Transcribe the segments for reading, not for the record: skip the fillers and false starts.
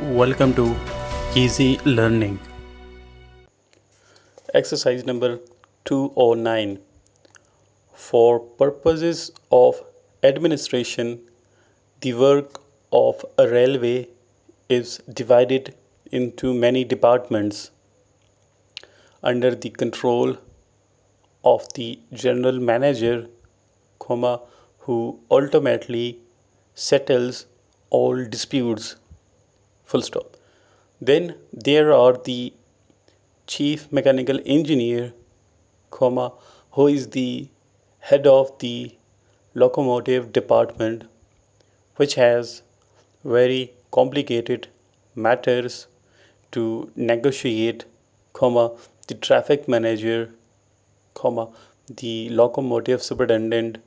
Welcome to Easy Learning. Exercise number 209. For purposes of administration, the work of a railway is divided into many departments under the control of the general manager, who ultimately settles all disputes. Full stop. Then there are the chief mechanical engineer, who is the head of the locomotive department, which has very complicated matters to negotiate, the traffic manager, the locomotive superintendent,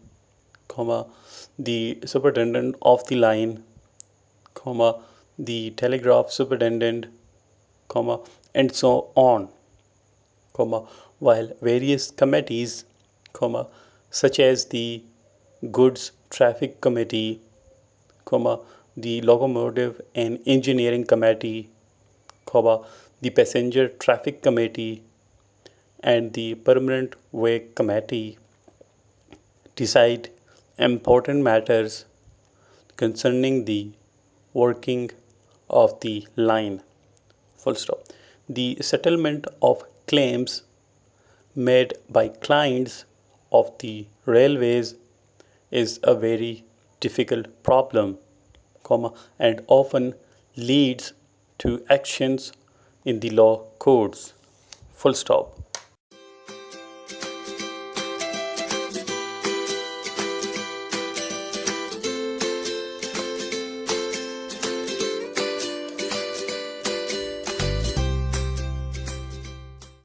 the superintendent of the line, the telegraph superintendent, and so on, while various committees, such as the goods traffic committee, the locomotive and engineering committee, the passenger traffic committee, and the permanent way committee, decide important matters concerning the working of the line. Full stop. The settlement of claims made by clients of the railways is a very difficult problem, and often leads to actions in the law courts. Full stop.